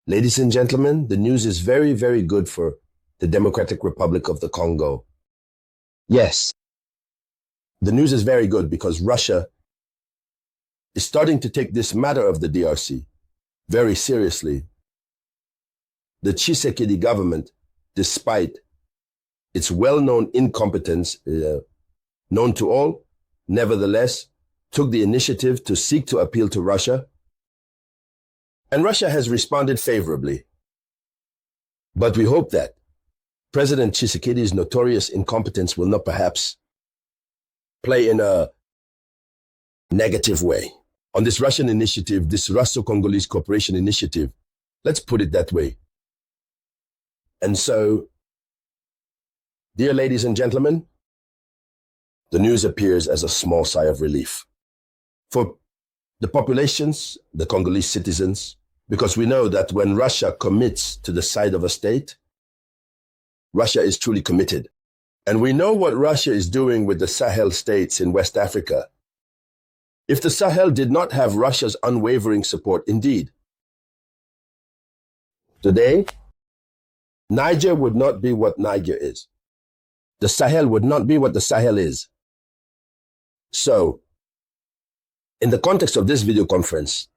Ladies and gentlemen, the news is very, very good for the Democratic Republic of the Congo. Yes, the news is very good because Russia is starting to take this matter of the DRC very seriously. The Tshisekedi government, despite its well-known incompetence, known to all, nevertheless, took the initiative to seek to appeal to Russia. And Russia has responded favorably. But we hope that President Tshisekedi's notorious incompetence will not perhaps play in a negative way. On this Russian initiative, this Russo-Congolese cooperation initiative, let's put it that way. And so, dear ladies and gentlemen, the news appears as a small sigh of relief for the populations, the Congolese citizens, because we know that when Russia commits to the side of a state, Russia is truly committed. And we know what Russia is doing with the Sahel states in West Africa. If the Sahel did not have Russia's unwavering support, indeed, today, Niger would not be what Niger is. The Sahel would not be what the Sahel is. So, in the context of this video conference,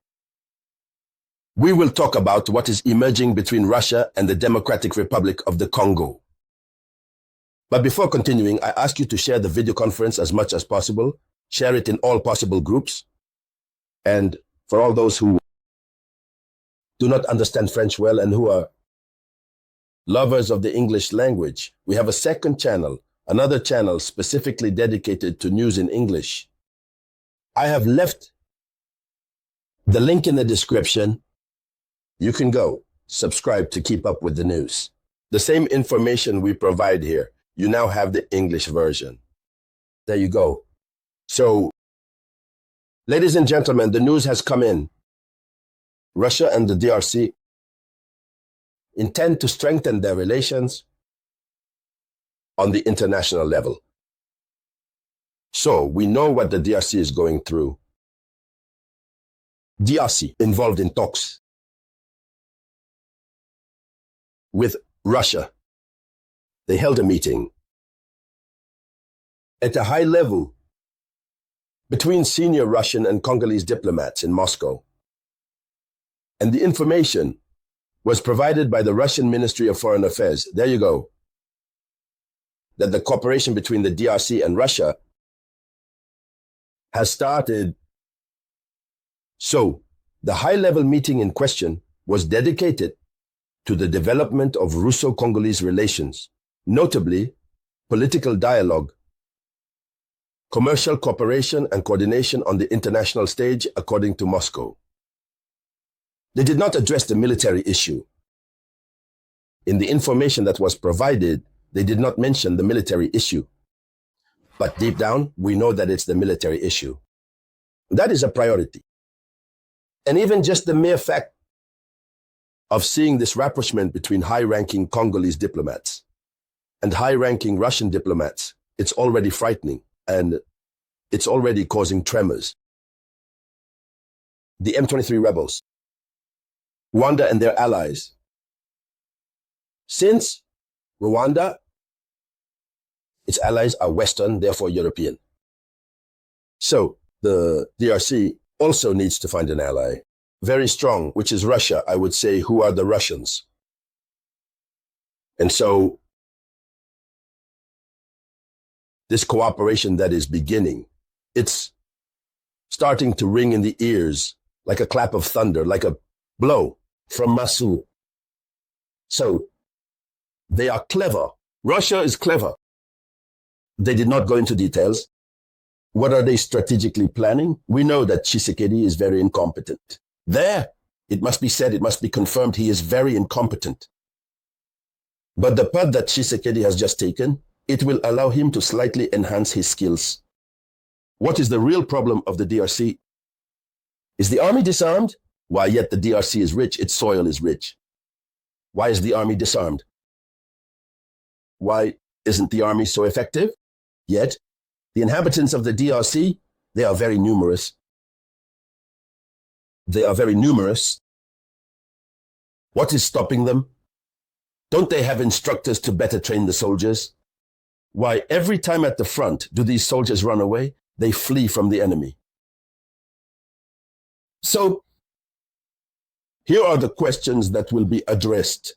we will talk about what is emerging between Russia and the Democratic Republic of the Congo. But before continuing, I ask you to share the video conference as much as possible. Share it in all possible groups. And for all those who do not understand French well and who are lovers of the English language, we have a second channel, another channel specifically dedicated to news in English. I have left the link in the description. You can go subscribe to keep up with the news. The same information we provide here, you now have the English version. There you go. So, ladies and gentlemen, the news has come in. Russia and the DRC intend to strengthen their relations on the international level. So, we know what the DRC is going through. DRC involved in talks with Russia. They held a meeting at a high level between senior Russian and Congolese diplomats in Moscow. And the information was provided by the Russian Ministry of Foreign Affairs. There you go. That the cooperation between the DRC and Russia has started. So, the high-level meeting in question was dedicated to the development of Russo-Congolese relations, notably political dialogue, commercial cooperation and coordination on the international stage, according to Moscow. They did not address the military issue. In the information that was provided, they did not mention the military issue. But deep down, we know that it's the military issue. That is a priority. And even just the mere fact of seeing this rapprochement between high-ranking Congolese diplomats and high-ranking Russian diplomats, it's already frightening and it's already causing tremors. The M23 rebels, Rwanda and their allies. Since Rwanda, its allies are Western, therefore European. So the DRC also needs to find an ally, very strong, which is Russia. I would say, who are the Russians? And so this cooperation that is beginning, it's starting to ring in the ears like a clap of thunder, like a blow from Masu. So they are clever. Russia is clever. They did not go into details. What are they strategically planning? We know that Tshisekedi is very incompetent. There, it must be said, it must be confirmed, he is very incompetent. But the path that Tshisekedi has just taken, it will allow him to slightly enhance his skills. What is the real problem of the DRC? Is the army disarmed? Why, yet the DRC is rich, its soil is rich. Why is the army disarmed? Why isn't the army so effective? Yet, the inhabitants of the DRC, they are very numerous. They are very numerous. What is stopping them? Don't they have instructors to better train the soldiers? Why, every time at the front do these soldiers run away? They flee from the enemy. So, here are the questions that will be addressed.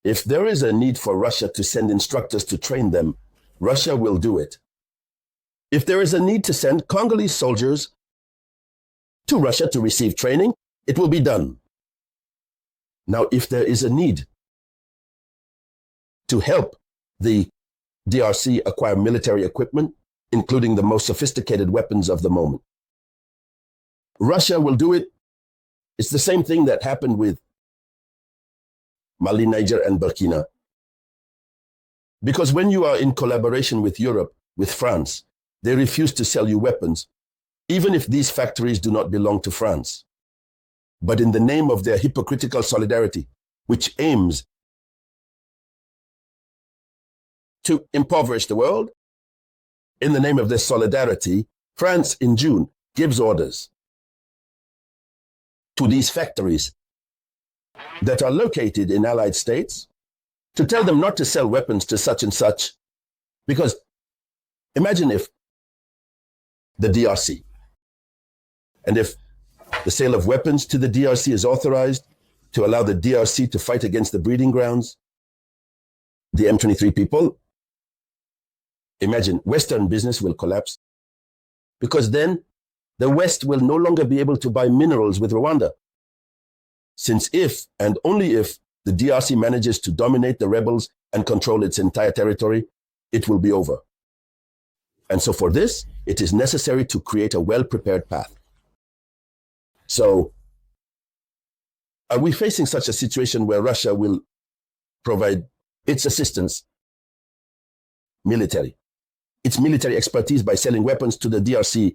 If there is a need for Russia to send instructors to train them, Russia will do it. If there is a need to send Congolese soldiers to Russia to receive training, it will be done. Now, if there is a need to help the DRC acquire military equipment, including the most sophisticated weapons of the moment, Russia will do it. It's the same thing that happened with Mali, Niger, and Burkina. Because when you are in collaboration with Europe, with France, they refuse to sell you weapons, even if these factories do not belong to France. But in the name of their hypocritical solidarity, which aims to impoverish the world, in the name of this solidarity, France in June gives orders to these factories that are located in allied states to tell them not to sell weapons to such and such. Because imagine if the DRC, and if the sale of weapons to the DRC is authorized to allow the DRC to fight against the breeding grounds, the M23 people, imagine Western business will collapse, because then the West will no longer be able to buy minerals with Rwanda. Since if, and only if, the DRC manages to dominate the rebels and control its entire territory, it will be over. And so for this, it is necessary to create a well-prepared path. So, are we facing such a situation where Russia will provide its assistance, military, its military expertise by selling weapons to the DRC?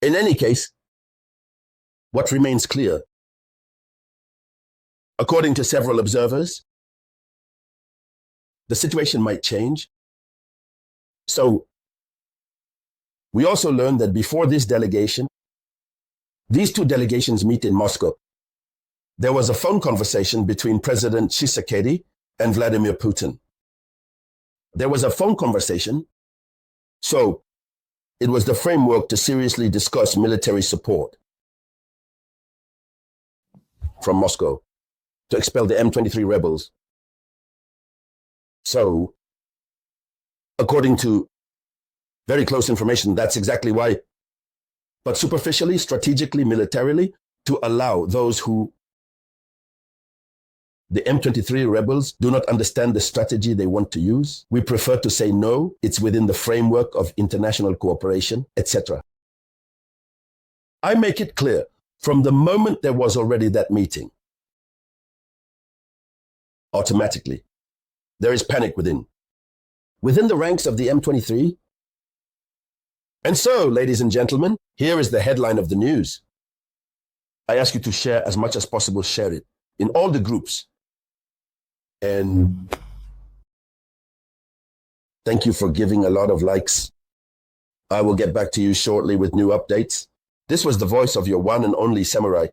In any case, what remains clear, according to several observers, the situation might change. So, we also learned that before this delegation, these two delegations meet in Moscow. There was a phone conversation between President Tshisekedi and Vladimir Putin. There was a phone conversation, so it was the framework to seriously discuss military support from Moscow to expel the M23 rebels. So, according to very close information, that's exactly why. But superficially, strategically, militarily, to allow those who, the M23 rebels, do not understand the strategy they want to use, we prefer to say no, it's within the framework of international cooperation, etc. I make it clear, from the moment there was already that meeting, automatically, there is panic within the ranks of the M23. And so, ladies and gentlemen, here is the headline of the news. I ask you to share as much as possible, share it in all the groups. And thank you for giving a lot of likes. I will get back to you shortly with new updates. This was the voice of your one and only Samouraï